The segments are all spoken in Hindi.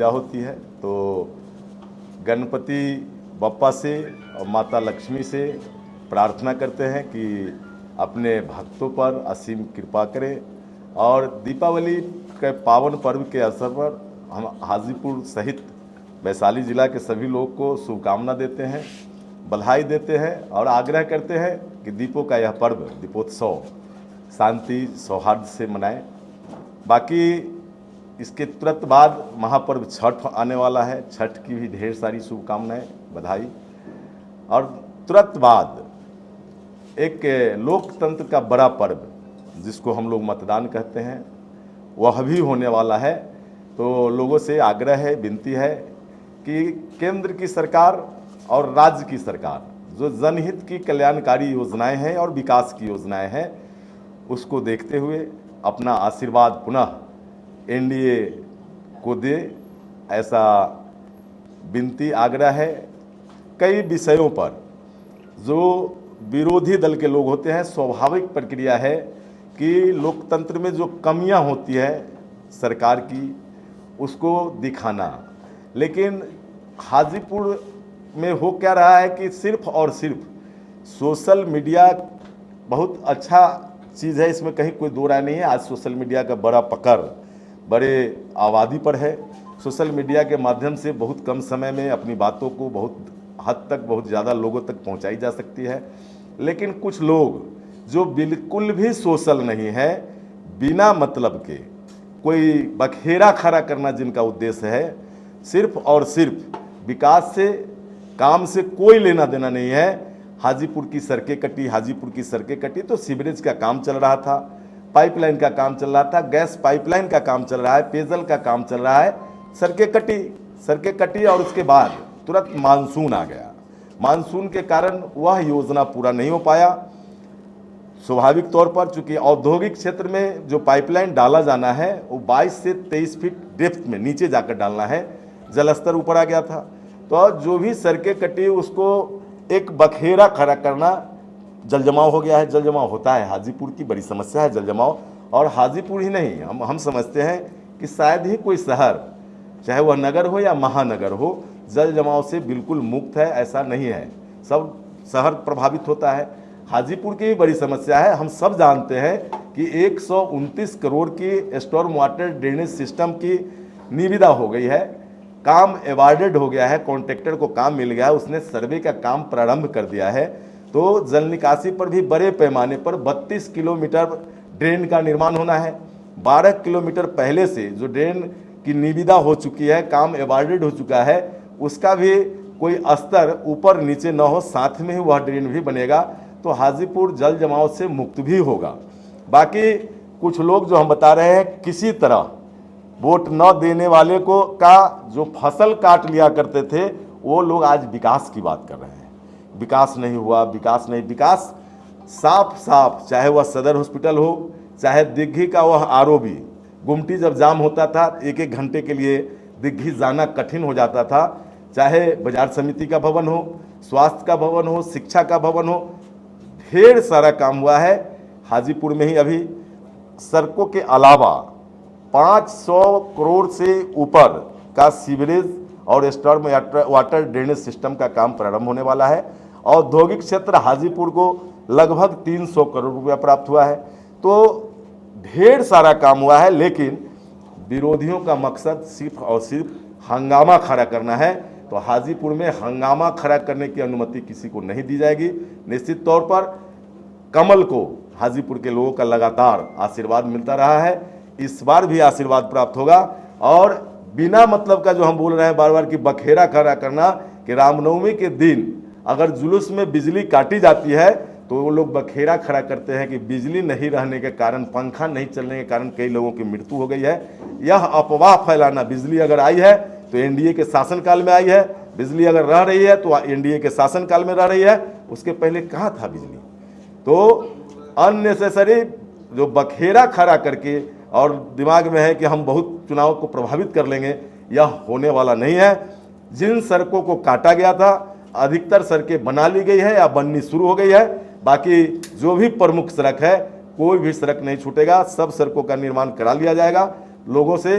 पूजा होती है तो गणपति बप्पा से और माता लक्ष्मी से प्रार्थना करते हैं कि अपने भक्तों पर असीम कृपा करें। और दीपावली के पावन पर्व के अवसर पर हम हाजीपुर सहित वैशाली जिला के सभी लोग को शुभकामना देते हैं, बधाई देते हैं और आग्रह करते हैं कि दीपों का यह पर्व दीपोत्सव शांति सौहार्द से मनाएं। बाकी इसके तुरंत बाद महापर्व छठ आने वाला है, छठ की भी ढेर सारी शुभकामनाएं, बधाई। और तुरंत बाद एक लोकतंत्र का बड़ा पर्व जिसको हम लोग मतदान कहते हैं वह भी होने वाला है। तो लोगों से आग्रह है, विनती है कि केंद्र की सरकार और राज्य की सरकार जो जनहित की कल्याणकारी योजनाएं हैं और विकास की योजनाएं हैं उसको देखते हुए अपना आशीर्वाद पुनः एनडीए को दे, ऐसा विनती आग्रह है। कई विषयों पर जो विरोधी दल के लोग होते हैं, स्वाभाविक प्रक्रिया है कि लोकतंत्र में जो कमियां होती है सरकार की उसको दिखाना, लेकिन हाजीपुर में हो क्या रहा है कि सिर्फ और सिर्फ सोशल मीडिया बहुत अच्छा चीज़ है, इसमें कहीं कोई दो राय नहीं है। आज सोशल मीडिया का बड़ा पकड़ बड़े आबादी पर है। सोशल मीडिया के माध्यम से बहुत कम समय में अपनी बातों को बहुत हद तक, बहुत ज़्यादा लोगों तक पहुंचाई जा सकती है। लेकिन कुछ लोग जो बिल्कुल भी सोशल नहीं है, बिना मतलब के कोई बखेरा खड़ा करना जिनका उद्देश्य है, सिर्फ और सिर्फ विकास से, काम से कोई लेना देना नहीं है। हाजीपुर की सड़कें कटी, हाजीपुर की सड़कें कटी तो सीवरेज का काम चल रहा था, पाइपलाइन का काम चल रहा था, गैस पाइपलाइन का काम चल रहा है, पेयजल का काम चल रहा है, सड़कें कटी और उसके बाद तुरंत मानसून आ गया। मानसून के कारण वह योजना पूरा नहीं हो पाया। स्वाभाविक तौर पर चूंकि औद्योगिक क्षेत्र में जो पाइपलाइन डाला जाना है वो 22 से 23 फीट डेप्थ में नीचे जाकर डालना है, जलस्तर ऊपर आ गया था। तो जो भी सड़कें कटी उसको एक बखेरा खड़ा करना, जल जमाव हो गया है। जल जमाव होता है, हाजीपुर की बड़ी समस्या है जल जमाव। और हाजीपुर ही नहीं, हम समझते हैं कि शायद ही कोई शहर, चाहे वह नगर हो या महानगर हो, जल जमाव से बिल्कुल मुक्त है, ऐसा नहीं है। सब शहर प्रभावित होता है। हाजीपुर की भी बड़ी समस्या है। हम सब जानते हैं कि 129 करोड़ की स्टॉर्म वाटर ड्रेनेज सिस्टम की निविदा हो गई है, काम अवार्डेड हो गया है, कॉन्ट्रैक्टर को काम मिल गया है, उसने सर्वे का काम प्रारंभ कर दिया है। तो जल निकासी पर भी बड़े पैमाने पर 32 किलोमीटर ड्रेन का निर्माण होना है। 12 किलोमीटर पहले से जो ड्रेन की निविदा हो चुकी है, काम अवार्डेड हो चुका है, उसका भी कोई स्तर ऊपर नीचे न हो, साथ में ही वह ड्रेन भी बनेगा तो हाजीपुर जल जमाव से मुक्त भी होगा। बाकी कुछ लोग जो हम बता रहे हैं, किसी तरह वोट न देने वाले को का जो फसल काट लिया करते थे वो लोग आज विकास की बात कर रहे हैं। विकास नहीं हुआ, विकास नहीं, विकास साफ साफ, चाहे वह सदर हॉस्पिटल हो, चाहे दिग्घी का वह आरओबी, गुमटी जब जाम होता था 1-1 घंटे के लिए दिग्घी जाना कठिन हो जाता था, चाहे बाजार समिति का भवन हो, स्वास्थ्य का भवन हो, शिक्षा का भवन हो, ढेर सारा काम हुआ है। हाजीपुर में ही अभी सड़कों के अलावा 500 करोड़ से ऊपर का सीवरेज और स्टॉर्म वाटर ड्रेनेज सिस्टम का काम प्रारंभ होने वाला है। औद्योगिक क्षेत्र हाजीपुर को लगभग 300 करोड़ रुपया प्राप्त हुआ है। तो ढेर सारा काम हुआ है, लेकिन विरोधियों का मकसद सिर्फ और सिर्फ हंगामा खड़ा करना है। तो हाजीपुर में हंगामा खड़ा करने की अनुमति किसी को नहीं दी जाएगी। निश्चित तौर पर कमल को हाजीपुर के लोगों का लगातार आशीर्वाद मिलता रहा है, इस बार भी आशीर्वाद प्राप्त होगा। और बिना मतलब का जो हम बोल रहे हैं बार बार कि बखेरा खड़ा करना, कि रामनवमी के दिन अगर जुलूस में बिजली काटी जाती है तो वो लोग बखेरा खड़ा करते हैं कि बिजली नहीं रहने के कारण, पंखा नहीं चलने के कारण कई लोगों की मृत्यु हो गई है। यह अफवाह फैलाना, बिजली अगर आई है तो एनडीए के शासनकाल में आई है, बिजली अगर रह रही है तो एनडीए के शासनकाल में रह रही है, उसके पहले कहाँ था बिजली। तो अननेसेसरी जो बखेरा खड़ा करके और दिमाग में है कि हम बहुत चुनाव को प्रभावित कर लेंगे, यह होने वाला नहीं है। जिन सड़कों को काटा गया था अधिकतर सड़कें बना ली गई है या बननी शुरू हो गई है। बाकी जो भी प्रमुख सड़क है, कोई भी सड़क नहीं छूटेगा, सब सड़कों का निर्माण करा लिया जाएगा। लोगों से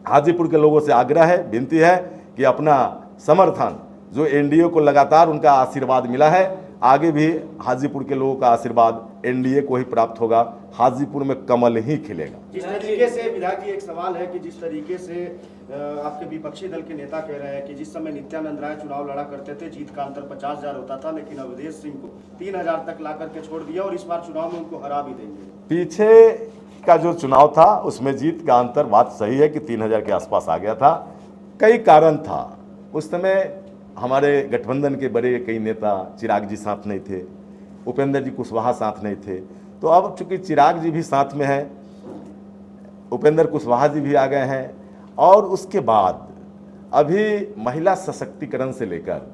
हाजीपुर के लोगों से आग्रह है, विनती है कि अपना समर्थन, जो एनडीए को लगातार उनका आशीर्वाद मिला है, आगे भी हाजीपुर के लोगों का आशीर्वाद एनडीए को ही प्राप्त होगा। हाजीपुर में कमल ही खिलेगा। जिस तरीके से विधायक जी, एक सवाल है कि जिस तरीके से आपके विपक्षी दल के नेता कह रहे हैं कि जिस समय नित्यानंद राय चुनाव लड़ा करते थे, जीत का अंतर 50,000 होता था, लेकिन अवधेश सिंह को 3,000 तक ला करके छोड़ दिया और इस बार चुनाव में उनको हरा भी देंगे। पीछे का जो चुनाव था उसमें जीत का अंतर, बात सही है कि 3,000 के आसपास आ गया था। कई कारण था, उस समय हमारे गठबंधन के बड़े कई नेता, चिराग जी साथ नहीं थे, उपेंद्र जी कुशवाहा साथ नहीं थे। तो अब चूंकि चिराग जी भी साथ में हैं, उपेंद्र कुशवाहा जी भी आ गए हैं, और उसके बाद अभी महिला सशक्तिकरण से लेकर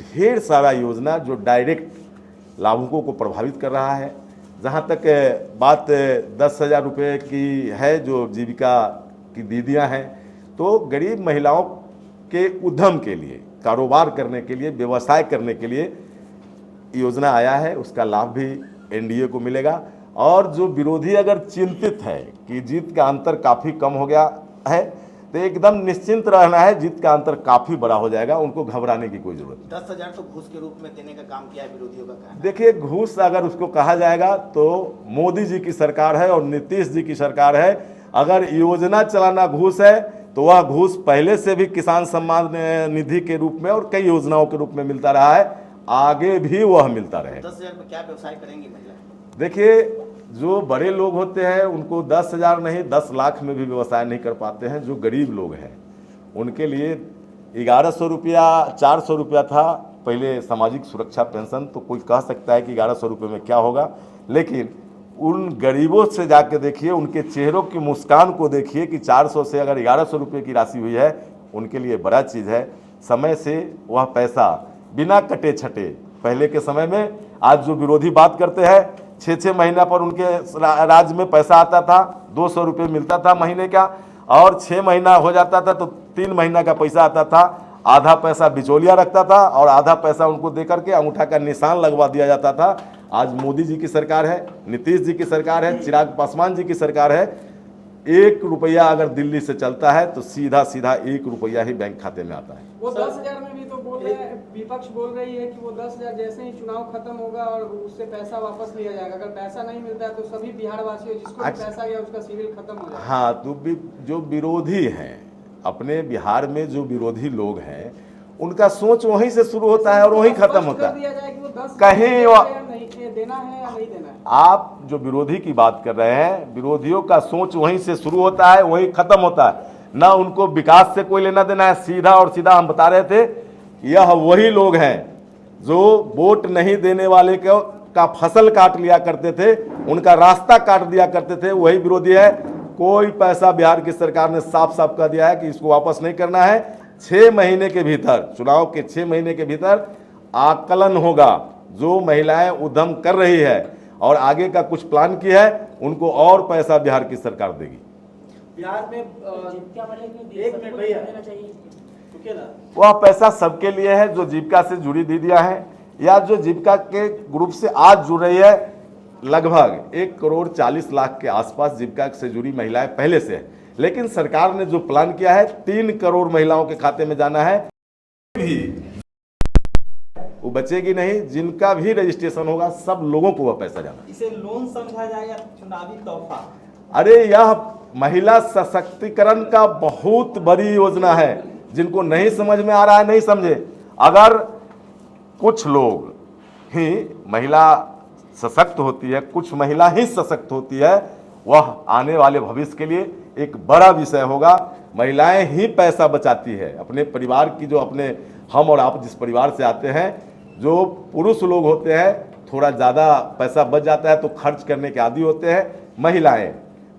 ढेर सारा योजना जो डायरेक्ट लाभुकों को प्रभावित कर रहा है। जहाँ तक बात 10,000 रुपये की है जो जीविका की दीदियाँ हैं, तो गरीब महिलाओं के उद्यम के लिए, कारोबार करने के लिए, व्यवसाय करने के लिए योजना आया है, उसका लाभ भी एनडीए को मिलेगा। और जो विरोधी अगर चिंतित है कि जीत का अंतर काफ़ी कम हो गया है, तो एकदम निश्चिंत रहना है, जीत का अंतर काफ़ी बड़ा हो जाएगा, उनको घबराने की कोई जरूरत नहीं। 10,000 तो घूस के रूप में देने का काम किया है विरोधियों का कहना। देखिए, घूस अगर उसको कहा जाएगा तो मोदी जी की सरकार है और नीतीश जी की सरकार है। अगर योजना चलाना घूस है तो वह घूस पहले से भी किसान सम्मान निधि के रूप में और कई योजनाओं के रूप में मिलता रहा है, आगे भी वह मिलता रहे। 10,000 में क्या व्यवसाय करेंगी महिला? देखिए, जो बड़े लोग होते हैं उनको 10,000 नहीं 10 लाख में भी व्यवसाय नहीं कर पाते हैं। जो गरीब लोग हैं उनके लिए 1,100 रुपया, 400 रुपया था पहले सामाजिक सुरक्षा पेंशन, तो कोई कह सकता है कि 1,100 रुपये में क्या होगा, लेकिन उन गरीबों से जाके देखिए, उनके चेहरों की मुस्कान को देखिए कि 400 से अगर 1,100 रुपये की राशि हुई है, उनके लिए बड़ा चीज़ है। समय से वह पैसा बिना कटे छटे, पहले के समय में, आज जो विरोधी बात करते हैं 6-6 महीना पर उनके राज्य में पैसा आता था, 200 रुपये मिलता था महीने का, और 6 महीना हो जाता था तो 3 महीना का पैसा आता था। आधा पैसा बिचौलिया रखता था और आधा पैसा उनको दे करके अंगूठा का निशान लगवा दिया जाता था। आज मोदी जी की सरकार है, नीतीश जी की सरकार है, चिराग पासवान जी की सरकार है। 1 रुपया अगर दिल्ली से चलता है तो सीधा सीधा 1 रुपया ही बैंक खाते में आता है। वो 10,000 में भी तो बोल रहे हैं, विपक्ष बोल रही है कि वो 10,000 जैसे ही चुनाव खत्म होगा और उससे पैसा वापस लिया जाएगा। अगर पैसा नहीं मिलता है तो सभी बिहार वासियों जिसको भी पैसा गया उसका सिविल खत्म हो जाएगा। हाँ, तो जो विरोधी हैं, अपने बिहार में जो विरोधी लोग हैं, उनका सोच वहीं से शुरू होता है और वहीं खत्म होता है। कहीं देना है या नहीं देना है। आप जो विरोधी की बात कर रहे हैं, विरोधियों का सोच वहीं से शुरू होता है, वहीं खत्म होता है। ना उनको विकास से कोई लेना देना है। सीधा और सीधा हम बता रहे थे, यह वही लोग हैं जो वोट नहीं देने वाले का फसल काट लिया करते थे, उनका रास्ता काट दिया करते थे, वही विरोधी है। कोई पैसा बिहार की सरकार ने साफ साफ कह दिया है कि इसको वापस नहीं करना है। 6 महीने के भीतर, चुनाव के 6 महीने के भीतर आकलन होगा। जो महिलाएं उद्यम कर रही है और आगे का कुछ प्लान किया है, उनको और पैसा बिहार की सरकार देगी। बिहार में वह पैसा सबके लिए है जो जीविका से जुड़ी दीदियां हैं या जो जीविका के ग्रुप से आज जुड़ रही है। लगभग 1,40,00,000 के आसपास जीविका से जुड़ी महिलाएं पहले से है, लेकिन सरकार ने जो प्लान किया है 3 करोड़ महिलाओं के खाते में जाना है, भी वो बचेगी नहीं। जिनका भी रजिस्ट्रेशन होगा सब लोगों को वह पैसा जाना। इसे लोन समझा जाए या चुनावी तोहफा? अरे, यह महिला सशक्तिकरण का बहुत बड़ी योजना है। जिनको नहीं समझ में आ रहा है नहीं समझे। अगर कुछ लोग ही महिला सशक्त होती है, कुछ महिला ही सशक्त होती है, वह आने वाले भविष्य के लिए एक बड़ा विषय होगा। महिलाएं ही पैसा बचाती है अपने परिवार की। जो अपने हम और आप जिस परिवार से आते हैं, जो पुरुष लोग होते हैं, थोड़ा ज़्यादा पैसा बच जाता है तो खर्च करने के आदी होते हैं। महिलाएं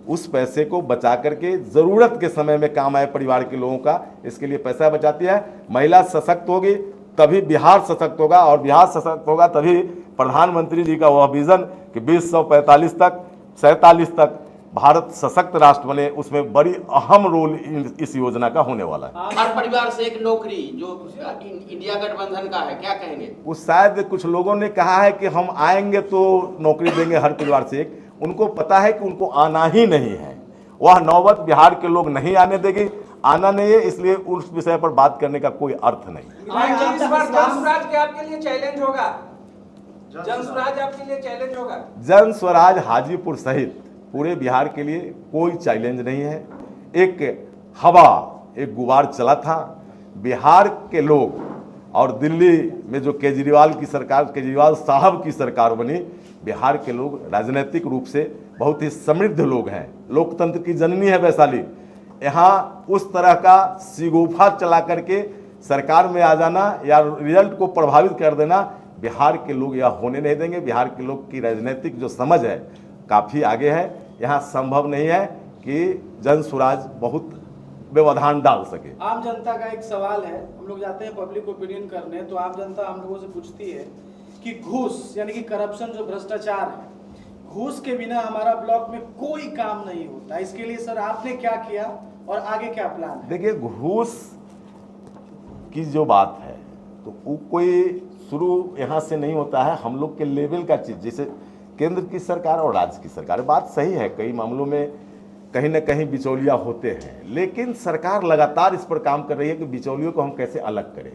उस पैसे को बचा करके ज़रूरत के समय में काम आए परिवार के लोगों का, इसके लिए पैसा बचाती है। महिला सशक्त होगी तभी बिहार सशक्त होगा, और बिहार सशक्त होगा तभी प्रधानमंत्री जी का वह विज़न कि 2045 तक 47 तक भारत सशक्त राष्ट्र बने, उसमें बड़ी अहम रोल इस योजना का होने वाला है। हर परिवार से एक नौकरी जो इंडिया गठबंधन का है, क्या कहेंगे? उस शायद कुछ लोगों ने कहा है कि हम आएंगे तो नौकरी देंगे हर परिवार से एक। उनको पता है कि उनको आना ही नहीं है। वह नौबत बिहार के लोग नहीं आने देगी, आना नहीं है, इसलिए उस विषय पर बात करने का कोई अर्थ नहीं। आज इस बार जनस्वराज के आपके लिए चैलेंज होगा, जनस्वराज आपके लिए चैलेंज होगा। जन स्वराज हाजीपुर सहित पूरे बिहार के लिए कोई चैलेंज नहीं है। एक हवा, एक गुबार चला था, बिहार के लोग और दिल्ली में जो केजरीवाल साहब की सरकार बनी, बिहार के लोग राजनीतिक रूप से बहुत ही समृद्ध लोग हैं, लोकतंत्र की जननी है वैशाली। यहाँ उस तरह का सिगोफा चला करके सरकार में आ जाना या रिजल्ट को प्रभावित कर देना बिहार के लोग यह होने नहीं देंगे। बिहार के लोग की राजनीतिक जो समझ है काफ़ी आगे है। यहाँ संभव नहीं है कि जन स्वराज बहुत व्यवधान डाल सके। आम जनता का एक सवाल है, हम लोग जाते हैं पब्लिक ओपिनियन करने, तो आम जनता हम लोगों से पूछती है कि घूस यानी कि करप्शन, जो भ्रष्टाचार है, घूस के बिना हमारा ब्लॉक में कोई काम नहीं होता। इसके लिए सर आपने क्या किया और आगे क्या प्लान है? देखिए, घूस की जो बात है तो वो कोई शुरू यहाँ से नहीं होता है, हम लोग के लेवल का चीज़, जैसे केंद्र की सरकार और राज्य की सरकार, बात सही है, कई मामलों में कहीं ना कहीं बिचौलिया होते हैं, लेकिन सरकार लगातार इस पर काम कर रही है कि बिचौलियों को हम कैसे अलग करें,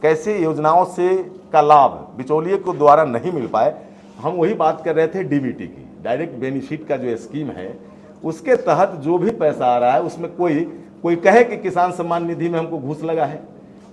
कैसे योजनाओं से का लाभ बिचौलिए को द्वारा नहीं मिल पाए। हम वही बात कर रहे थे डीबीटी की, डायरेक्ट बेनिफिट का जो स्कीम है, उसके तहत जो भी पैसा आ रहा है उसमें कोई कहे कि किसान सम्मान निधि में हमको घूस लगा है,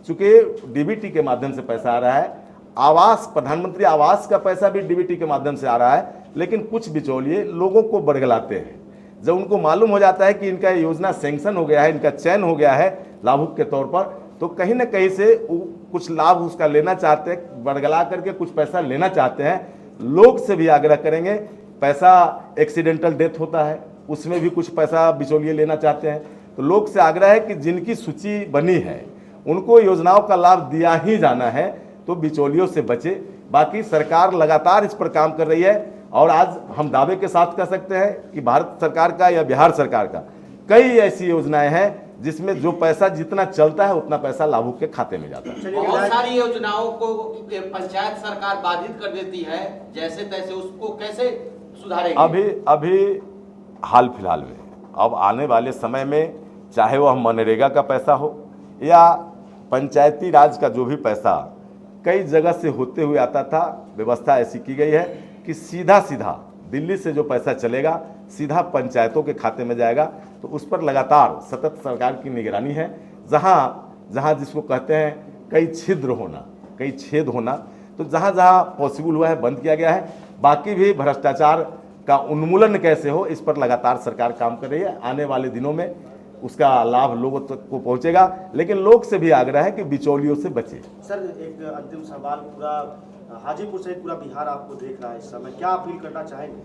चूँकि डीबीटी के माध्यम से पैसा आ रहा है। आवास, प्रधानमंत्री आवास का पैसा भी डीबीटी के माध्यम से आ रहा है, लेकिन कुछ बिचौलिए लोगों को बरगलाते हैं। जब उनको मालूम हो जाता है कि इनका योजना सैंक्शन हो गया है, इनका चयन हो गया है लाभुक के तौर पर, तो कहीं ना कहीं से कुछ लाभ उसका लेना चाहते हैं, बरगला करके कुछ पैसा लेना चाहते हैं। लोग से भी आग्रह करेंगे, पैसा एक्सीडेंटल डेथ होता है उसमें भी कुछ पैसा बिचौलिए लेना चाहते हैं, तो लोग से आग्रह है कि जिनकी सूची बनी है उनको योजनाओं का लाभ दिया ही जाना है, तो बिचौलियों से बचे। बाकी सरकार लगातार इस पर काम कर रही है और आज हम दावे के साथ कह सकते हैं कि भारत सरकार का या बिहार सरकार का कई ऐसी योजनाएं हैं जिसमें जो पैसा जितना चलता है उतना पैसा लाभुक के खाते में जाता है। बहुत सारी योजनाओं को पंचायत सरकार बाधित कर देती है, जैसे तैसे, उसको कैसे सुधारेंगे? अभी हाल फिलहाल में, अब आने वाले समय में, चाहे वह मनरेगा का पैसा हो या पंचायती राज का जो भी पैसा कई जगह से होते हुए आता था, व्यवस्था ऐसी की गई है कि सीधा दिल्ली से जो पैसा चलेगा सीधा पंचायतों के खाते में जाएगा। तो उस पर लगातार सतत सरकार की निगरानी है। जहाँ जिसको कहते हैं कई छेद होना, तो जहाँ पॉसिबल हुआ है बंद किया गया है। बाकी भी भ्रष्टाचार का उन्मूलन कैसे हो, इस पर लगातार सरकार काम कर रही है। आने वाले दिनों में उसका लाभ लोगों तक को पहुंचेगा, लेकिन लोग से भी आग्रह है कि बिचौलियों से बचे। सर, एक अंतिम सवाल, पूरा हाजीपुर से पूरा बिहार आपको देख रहा है इस समय, क्या अपील करना चाहेंगे?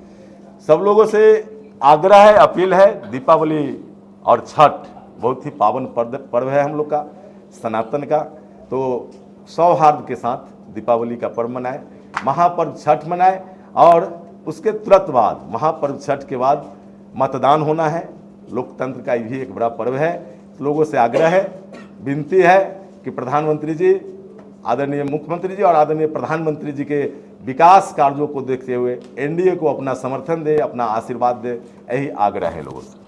सब लोगों से आग्रह है, अपील है, दीपावली और छठ बहुत ही पावन पर्व है हम लोग का, सनातन का, तो सौहार्द के साथ दीपावली का पर्व मनाएं, महापर्व छठ मनाएं और उसके तुरंत बाद, महापर्व छठ के बाद मतदान होना है। लोकतंत्र का भी एक बड़ा पर्व है। लोगों से आग्रह है, विनती है कि प्रधानमंत्री जी, आदरणीय मुख्यमंत्री जी और आदरणीय प्रधानमंत्री जी के विकास कार्यों को देखते हुए एनडीए को अपना समर्थन दे, अपना आशीर्वाद दे, यही आग्रह है लोगों से।